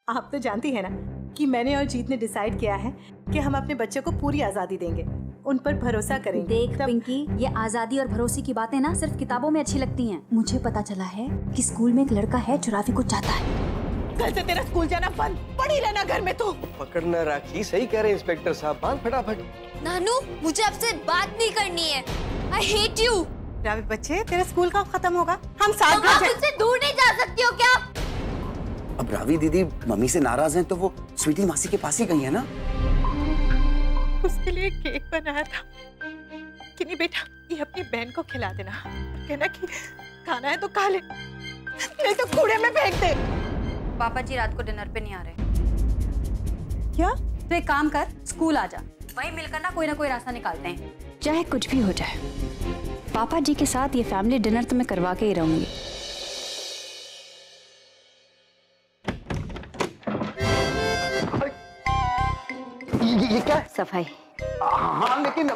आप तो जानती है ना कि मैंने और जीत ने डिसाइड किया है कि हम अपने बच्चे को पूरी आजादी देंगे, उन पर भरोसा करेंगे। देख पिंकी, ये आजादी और भरोसे की बातें ना सिर्फ किताबों में अच्छी लगती हैं। मुझे पता चला है कि स्कूल में एक लड़का है जो रावी को चाहता है। कल से तेरा स्कूल जाना बंद, पड़ी रहना घर में। तो पकड़ना राखी, सही कह रहे इंस्पेक्टर साहब, बांध फटाफट। नानू, मुझे आपसे बात नहीं करनी है। I hate you. रावी बच्चे, तेरा स्कूल कब खत्म होगा? हम साथ तुम मुझसे दूर नहीं जा सकती हो क्या? अब रावी दीदी मम्मी से नाराज हैं तो वो स्वीटी मासी के पास ही गई है ना। उसके लिए केक बनाया था कि नहीं बेटा, ये अपनी बहन को खिला देना, कहना कि खाना है तो खा ले, नहीं तो कूड़े में फेंक दे। पापा जी रात को डिनर पे नहीं आ रहे। क्या? तो एक काम कर, स्कूल आ जा, वहीं मिलकर ना कोई रास्ता निकालते हैं। चाहे कुछ भी हो जाए, पापा जी के साथ ये फैमिली डिनर तो मैं करवा के ही रहूंगी। ये क्या है? सफाई। हाँ लेकिन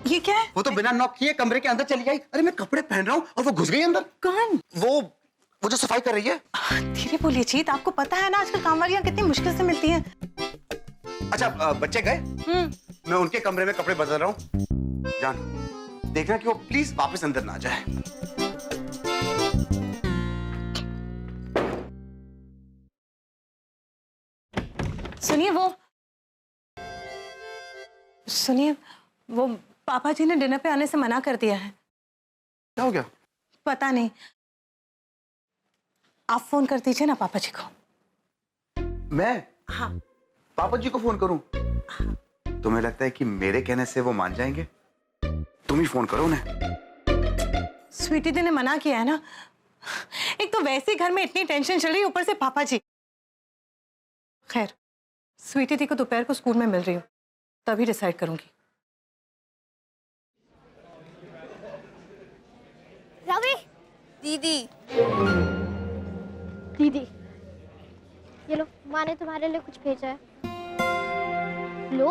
ये क्या है? वो तो बिना नॉक किए कमरे के अंदर चली आई। अरे मैं कपड़े पहन रहा हूँ और वो घुस गई अंदर। कौन? वो जो सफाई कर रही है। धीरे बोलिए जीत, आपको पता है ना आजकल कामवालियां कितनी मुश्किल से मिलती हैं। अच्छा बच्चे गए? मैं उनके कमरे में कपड़े बदल रहा हूँ। जान, देखना कि वो प्लीज वापस अंदर ना जाए। सुनिए, वो पापा जी ने डिनर पे आने से मना कर दिया है। क्या हो गया? पता नहीं, आप फोन कर दीजिए ना पापा जी को। मैं? हाँ। पापा जी को फोन करूं? हाँ। तुम्हें लगता है कि मेरे कहने से वो मान जाएंगे? तुम ही फोन करो उन्हें। स्वीटी दी ने मना किया है ना। एक तो वैसे ही घर में इतनी टेंशन चल रही है, ऊपर से पापा जी। खैर, स्वीटी दी को दोपहर को स्कूल में मिल रही हूँ, तभी डिसाइड करूंगी। रवि, दीदी, ये लो, माँ ने तुम्हारे लिए कुछ भेजा है। लो।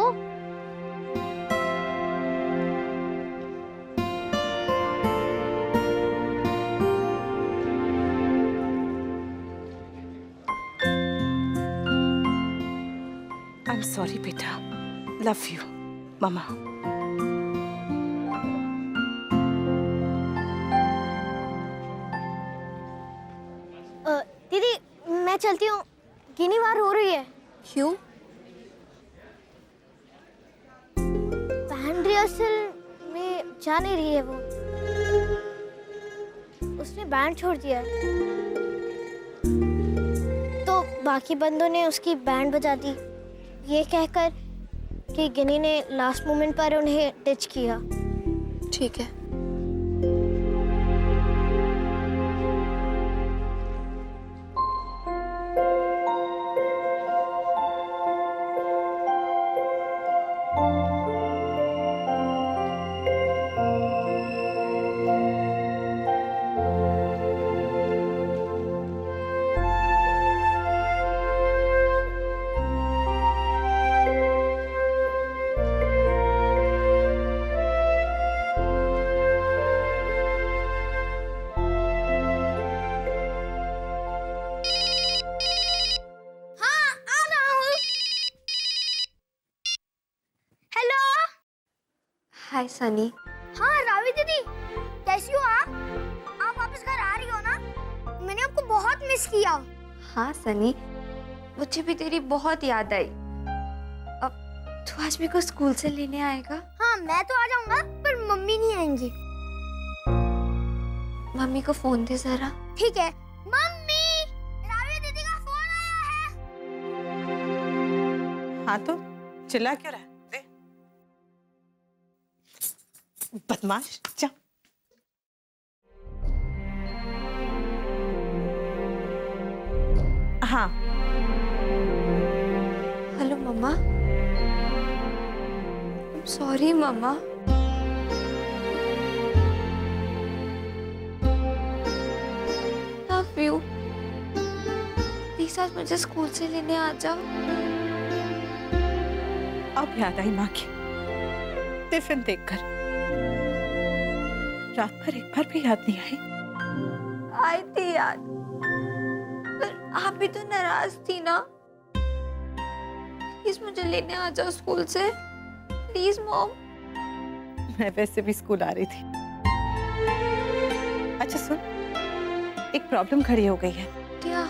आई एम सॉरी बेटा, लव यू मामा। दीदी, मैं चलती हूँ, गिनी बार हो रही है। क्यों? बैंड रिहर्सल में जा नहीं रही है वो। उसने बैंड छोड़ दिया है। तो बाकी बंदों ने उसकी बैंड बजा दी, ये कहकर कि गिनी ने लास्ट मोमेंट पर उन्हें टिच किया। ठीक है। हाय सनी। हाँ रावी दीदी, कैसी हो आप वापस घर आ रही हो ना? मैंने आपको बहुत मिस किया। हाँ सनी, मुझे भी तेरी बहुत याद आई। अब तू आज मेरे को स्कूल से लेने आएगा? हाँ मैं तो आ जाऊंगा, पर मम्मी नहीं आएंगी। मम्मी को फोन दे जरा। ठीक है। मम्मी, रावी दीदी का फोन आया है। हाँ तो चिल्ला क्यों रहा है? बदमाश, जा। हाँ। Hello mama. Sorry mama. Love you. Please आज मुझे स्कूल से लेने आ जाओ। अब याद आई माँ की। कुत्ते फिल्म देखकर। रात भर एक बार भी याद नहीं आई। आई थी याद, पर आप भी तो नाराज थी ना। प्लीज मुझे लेने आ जाओ स्कूल से, प्लीज मॉम। मैं वैसे भी स्कूल आ रही थी। अच्छा सुन, एक प्रॉब्लम खड़ी हो गई है। क्या?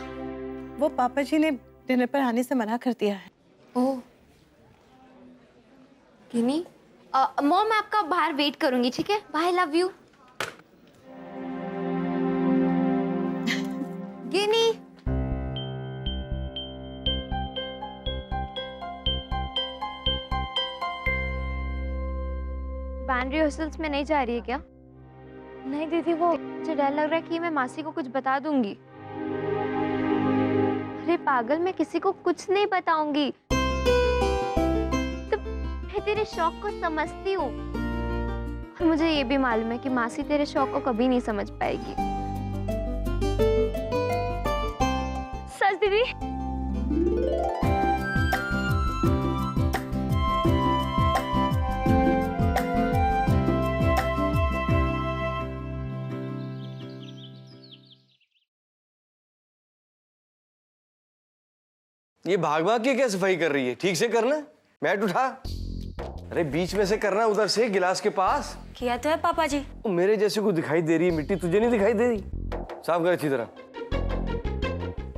वो पापा जी ने डिनर पर आने से मना कर दिया है। ओह गिनी, मॉम मैं आपका बाहर वेट करूंगी, ठीक है? Bye, love you. Ginni, band rehearsals में नहीं जा रही है क्या? नहीं दीदी, वो मुझे डर लग रहा है कि मैं मासी को कुछ बता दूंगी। अरे पागल, मैं किसी को कुछ नहीं बताऊंगी। तो मैं तेरे शौक को समझती हूँ, और मुझे ये भी मालूम है कि मासी तेरे शौक को कभी नहीं समझ पाएगी। सच दीदी? ये भाग भाग के क्या सफाई कर रही है? ठीक से करना, मैट उठा। अरे बीच में से करना, उधर से गिलास के पास। किया तो है पापा जी। मेरे जैसे को दिखाई दे रही है मिट्टी, तुझे नहीं दिखाई दे रही? साफ कर अच्छी तरह।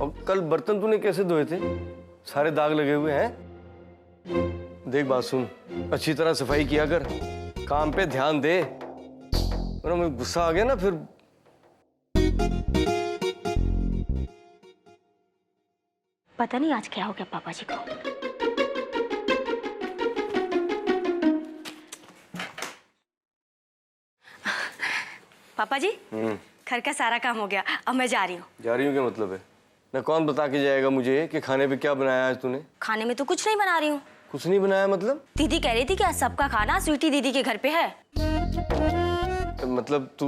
और कल बर्तन तूने कैसे धोए थे? सारे दाग लगे हुए हैं। देख बात सुन, अच्छी तरह सफाई किया कर, काम पे ध्यान दे, वरना मुझे गुस्सा आ गया ना फिर। पता नहीं आज क्या हो गया पापा जी को। पापा जी, घर का सारा काम हो गया, अब मैं जा रही हूँ। जा रही हूँ क्या मतलब है? ना कौन बता के जाएगा मुझे कि खाने पे क्या बनाया आज तूने? खाने में तो कुछ नहीं बना रही हूँ। कुछ नहीं बनाया मतलब? दीदी कह रही थी कि आज सबका खाना स्वीटी दीदी के घर पे है। मतलब तू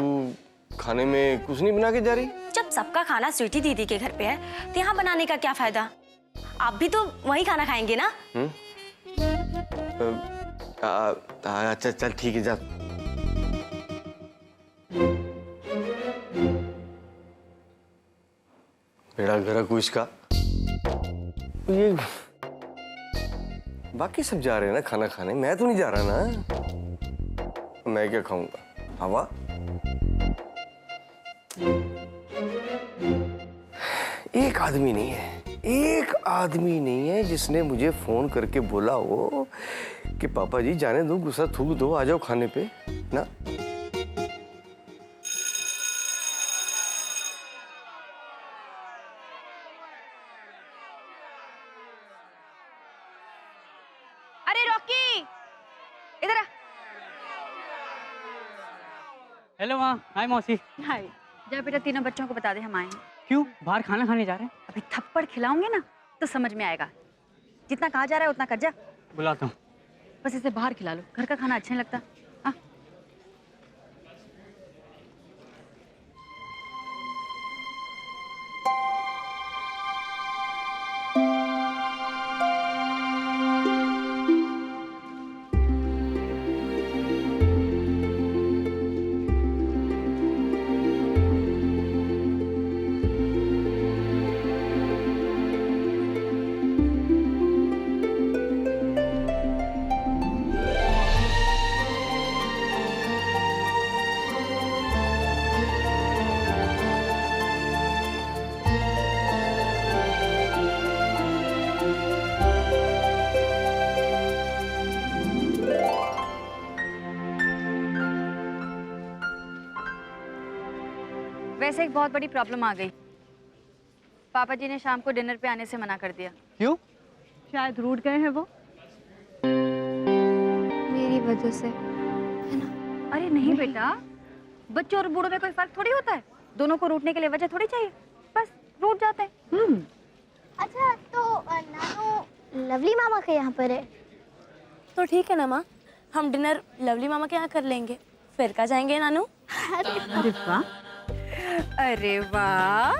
खाने में कुछ नहीं बना के जा रही? जब सबका खाना स्वीटी दीदी के घर पे है तो यहाँ बनाने का क्या फायदा? आप भी तो वही खाना खाएंगे ना? अच्छा चल ठीक है, जा। बेड़ा घर को इसका। ये बाकी सब जा रहे हैं ना खाना खाने, मैं तो नहीं जा रहा ना। मैं क्या खाऊंगा? हवा। एक आदमी नहीं है, एक आदमी नहीं है जिसने मुझे फोन करके बोला हो कि पापा जी जाने दो, गुस्सा थूक दो, आ जाओ खाने पे ना। अरे रॉकी, इधर आ। हेलो माँ। हाय मौसी। हाय। जा बेटा, तीनों बच्चों को बता दे हम आए हैं। क्यों? बाहर खाना खाने जा रहे हैं? अभी थप्पड़ खिलाऊंगे ना तो समझ में आएगा। जितना कहा जा रहा है उतना कर जा। बुलाता हूँ। बस इसे बाहर खिला लो, घर का खाना अच्छा नहीं लगता। हाँ। वैसे एक बहुत बड़ी प्रॉब्लम आ गई। पापा जी ने शाम को डिनर पे आने से मना कर दिया। क्यों? शायद रूठ गए हैं वो। मेरी वजह से, है ना? अरे नहीं बेटा, बच्चों और बूढ़ों में कोई फर्क थोड़ी होता है। दोनों को रूठने के लिए वजह थोड़ी चाहिए, बस रूठ जाते हैं। अच्छा तो नानू लवली मामा के यहाँ पर है। तो ठीक है ना माँ, हम डिनर लवली मामा के यहाँ कर लेंगे, फिर कहाँ जाएंगे नानू? अरे वाह, अरे वाह,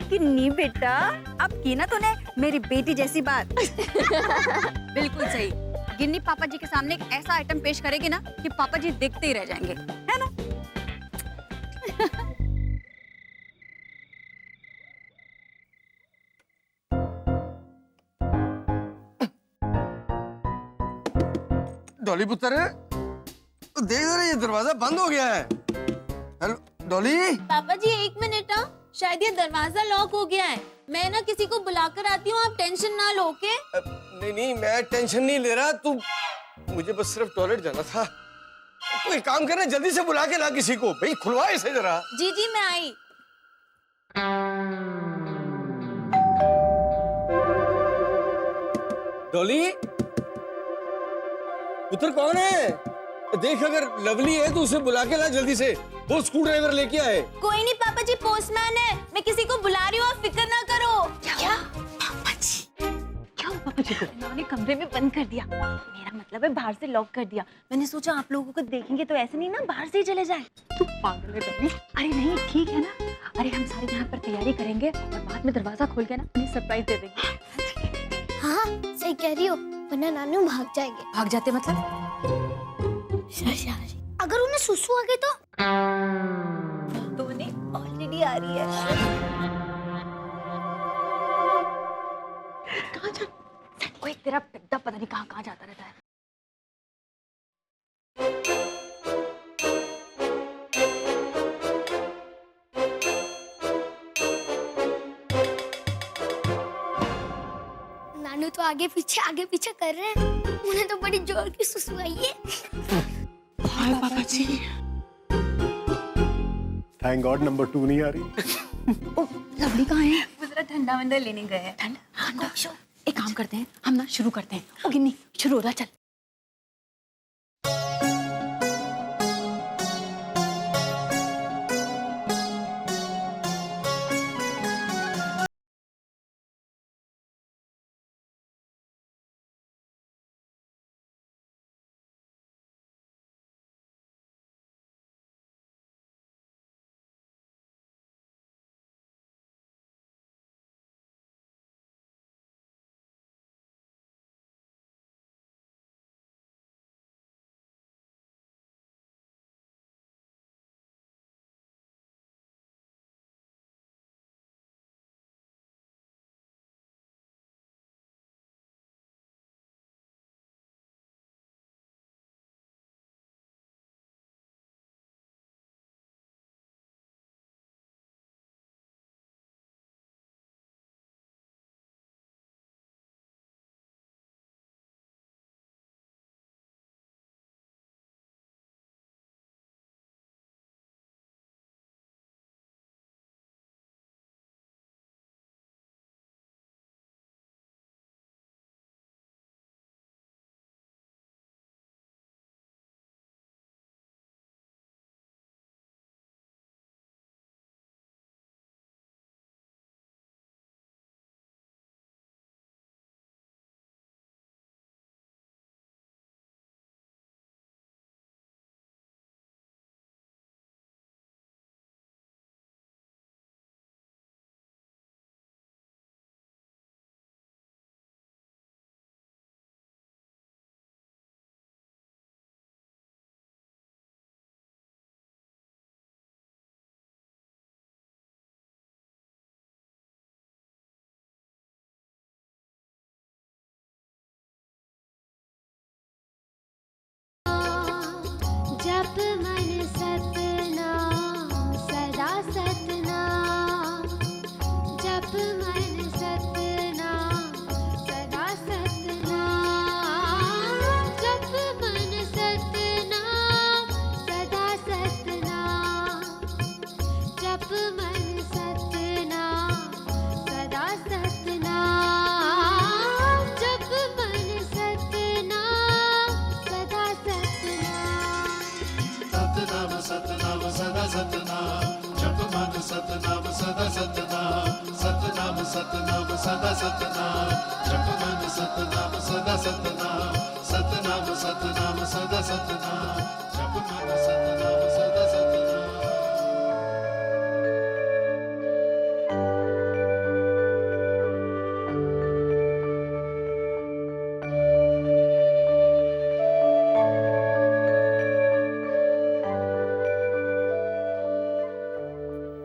किन्नी बेटा, अब की ना तूने मेरी बेटी जैसी बात। बिल्कुल सही। गिन्नी पापा जी के सामने एक ऐसा आइटम पेश करेगी ना कि पापा जी देखते ही रह जाएंगे, है ना? डॉली पुत्र, देख जरा ये दरवाजा बंद हो गया है। हेलो डॉली। पापा जी 1 मिनट ना, शायद ये दरवाजा लॉक हो गया है। मैं ना किसी को बुलाकर आती हूँ, आप टेंशन ना लो। के नहीं नहीं, मैं टेंशन नहीं ले रहा। तू, मुझे बस सिर्फ टॉयलेट जाना था। तू एक काम करना, जल्दी से बुला के ला किसी को। भाई खुलवा इसे जरा। जी जी मैं आई। डॉली पुत्र कौन है? देख, अगर लवली है तो उसे बुला के ला जल्दी से। वो स्क्रू ड्राइवर लेके आए। कोई नहीं पापा जी, पोस्टमैन है। मैं किसी को बुला रही हूँ, आप फिक्र ना करो। क्या पापा जी को उन्होंने कमरे में बंद कर दिया। मेरा मतलब है बाहर से लॉक कर दिया। मैंने सोचा आप लोगों को देखेंगे तो ऐसे नहीं ना, बाहर से ही चले जाए। तू पागल है डॉली। अरे नहीं, ठीक है ना। अरे हम सारे यहाँ पर तैयारी करेंगे और बाद में दरवाजा खोल के ना उन्हें सरप्राइज दे देंगे। हाँ सही कह रही हो, वरना नानू भाग जाएंगे। भाग जाते मतलब? अगर उन्हें सुसु आ गई तो? तो उन्हें ऑलरेडी आ रही है। कहाँ जा? कोई तेरा पिद्दा पता नहीं कहाँ कहाँ जाता रहता है। नानू तो आगे पीछे कर रहे हैं। उन्हें तो बड़ी जोर की सुसु आई है। हाय पापा जी। थैंक गॉड नंबर 2 नहीं आ रही। लवली कहाँ है? वो जरा ठंडा वंडा लेने गए हैं। ठंडा? एक काम करते हैं, हम ना शुरू करते हैं। ओ गिन्नी, शुरू हो रहा, चल।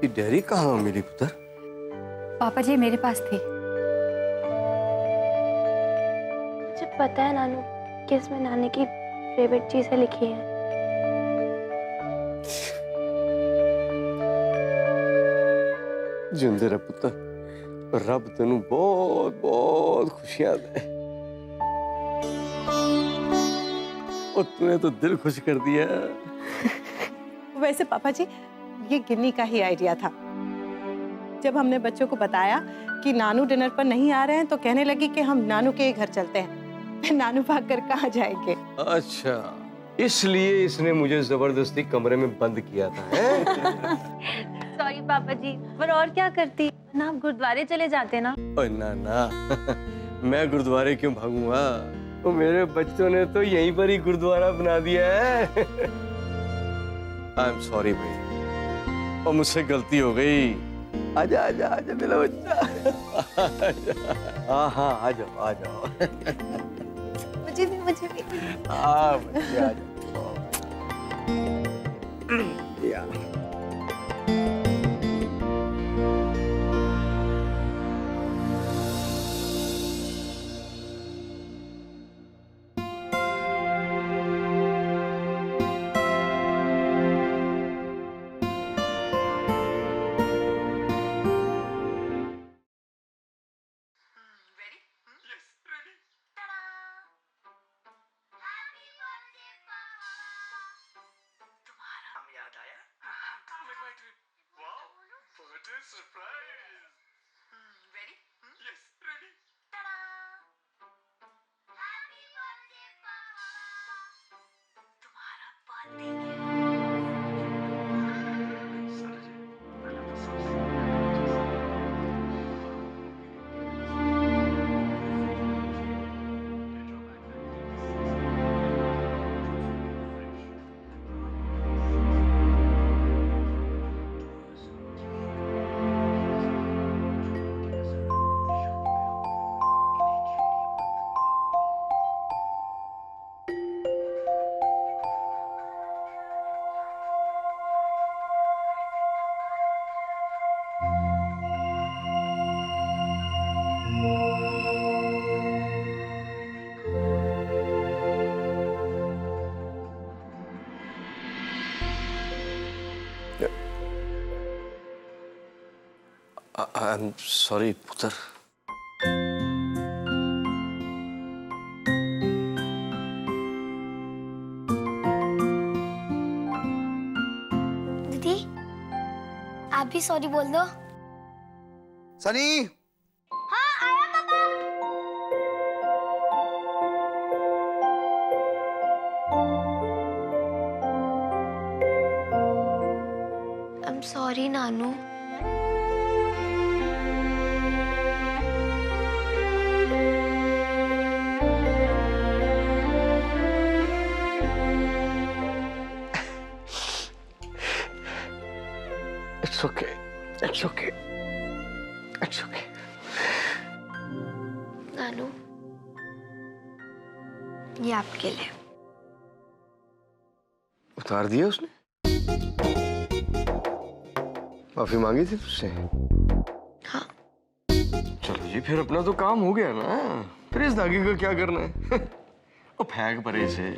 ये डायरी कहाँ मिली पुत्र? पापा जी मेरे पास थी। मुझे पता है नानू कि इसमें नानी की फेवरेट चीजें लिखी हैं। जिंदे रह पुत्र, रब तेनू बहुत बहुत खुशियां दे। और तूने तो दिल खुश कर दिया। वैसे पापा जी ये गिन्नी का ही आइडिया था। जब हमने बच्चों को बताया कि नानू डिनर पर नहीं आ रहे हैं तो कहने लगी कि हम नानू के घर चलते हैं। नानू भागकर कहाँ जाएंगे। अच्छा, इसलिए इसने मुझे जबरदस्ती कमरे में बंद किया था, हैं? सॉरी पापा जी, पर और क्या करती ना, आप गुरुद्वारे चले जाते ना। ओए ना ना, मैं गुरुद्वारे क्यों भागूंगा? तो मेरे बच्चों ने तो यहीं पर ही गुरुद्वारा बना दिया है। आई एम सॉरी भाई, और मुझसे गलती हो गई। आजा आजा आजा मेरा बच्चा। हाँ हाँ आ जाओ आ जाओ। मुझे भी हाँ बच्चे आ जाओ। या आई एम सॉरी पुत्र। दीदी आप भी सॉरी बोल दो। सनी, हाँ आया पापा। I am sorry Nanu. It's okay. It's okay. It's okay. नानू ये आपके लिए। उतार दिया उसने? माफी मांगी थी तुझसे? हाँ। चलो जी, फिर अपना तो काम हो गया ना। फिर इस धागे का क्या करना है? ओ फेंक परे से।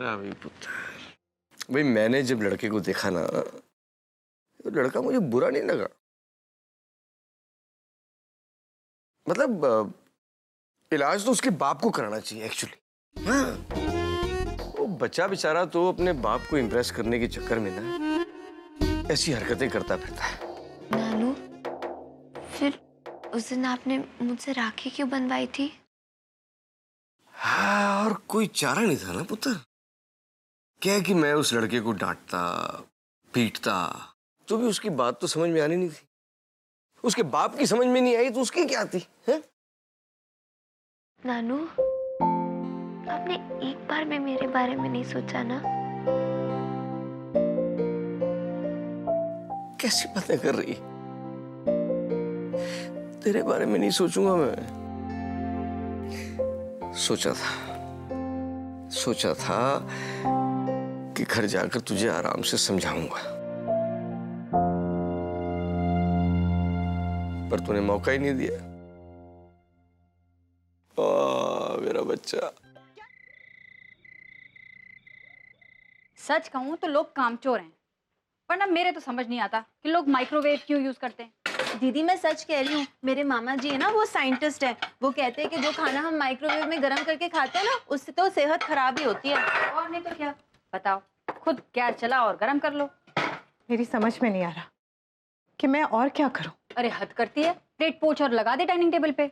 रावी पुत्र, भाई मैंने जब लड़के को देखा ना तो लड़का मुझे बुरा नहीं लगा। मतलब इलाज तो उसके बाप को कराना चाहिए एक्चुअली। हाँ, वो बच्चा बेचारा तो अपने बाप को इम्प्रेस करने के चक्कर में ना ऐसी हरकतें करता फिरता है। नानू फिर उस दिन आपने मुझसे राखी क्यों बनवाई थी? हाँ, और कोई चारा नहीं था ना पुत्र। क्या है कि मैं उस लड़के को डांटता पीटता तो भी उसकी बात तो समझ में आनी नहीं थी। उसके बाप की समझ में नहीं आई तो उसकी क्या थी? है? नानू आपने एक बार भी मेरे बारे में नहीं सोचा ना? कैसी बातें कर रही? तेरे बारे में नहीं सोचूंगा मैं। सोचा था कि घर जाकर तुझे आराम से समझाऊंगा। पर तूने मौका ही नहीं दिया। मेरा बच्चा। सच कहूँ तो लोग कामचोर हैं, पर ना मेरे तो समझ नहीं आता कि लोग माइक्रोवेव क्यों यूज करते हैं। दीदी मैं सच कह रही हूँ, मेरे मामा जी है ना, वो साइंटिस्ट है। वो कहते हैं कि जो खाना हम माइक्रोवेव में गर्म करके खाते हैं ना, उससे तो सेहत खराब ही होती है। और नहीं तो क्या, बताओ, खुद गैस चला और गर्म कर लो। मेरी समझ में नहीं आ रहा कि मैं और क्या करूं। अरे हद करती है, प्लेट पोंछ और लगा दे डाइनिंग टेबल पे।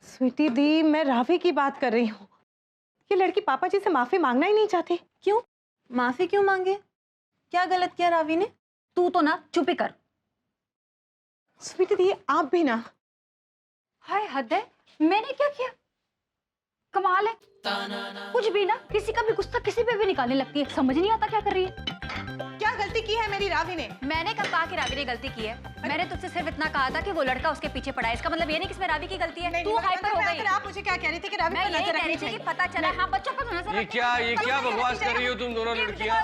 स्वीटी दी, मैं रावी की बात कर रही हूँ। ये लड़की पापा जी से माफी मांगना ही नहीं चाहती। क्यों माफी क्यों मांगे? क्या गलत किया रावी ने? तू तो ना चुप ही कर। स्वीटी दी, आप भी ना। हाय हद है, मैंने क्या किया? कमाल है, कुछ भी ना, किसी का भी गुस्सा किसी पे भी निकालने लगती है। समझ नहीं आता क्या कर रही है। क्या गलती की है मेरी रावी ने? मैंने कब कहा कि रावी ने गलती की है? मैंने तुझसे सिर्फ इतना कहा था कि वो लड़का उसके पीछे पड़ा है। इसका मतलब ये नहीं कि इसमें रावी की गलती है। तू हाइपर हो गई। आप मुझे क्या कह रही थी कि रावी मैं को ये नजर कह रखनी रही थी कि चाहिए। पता चला, हाँ बच्चों को नजर ये क्या बकवास कर रही हो तुम दोनों लड़कियां?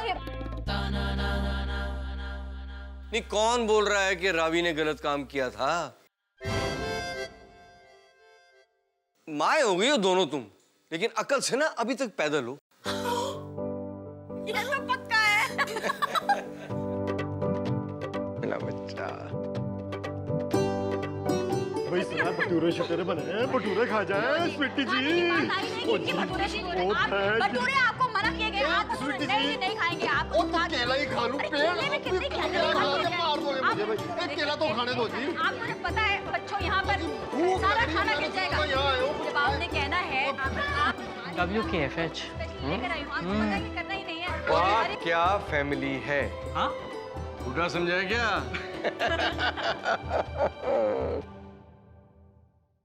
नहीं, कौन बोल रहा है कि रावी ने गलत काम किया था? माए हो गई हो दोनों तुम, लेकिन अकल से ना अभी तक पैदल हो। ये तो पक्का है। मेरा बच्चा। भाई सुना, भटूरे शटूरे बने हैं, भटूरे खा जाए स्वीटी जी। भटूरे आपको मना किए गए, आप नहीं खाएंगे आप। केला ही खा लूं, केला तो खाने दो जी। आपको पता है बच्चों, यहाँ पर सारा खाना गिर जाएगा। जब आपने कहना है WKFH। लेकर आई हूँ, आपको पता है कि करना ही नहीं है। वाह क्या फैमिली है। हाँ पूरा समझाया क्या?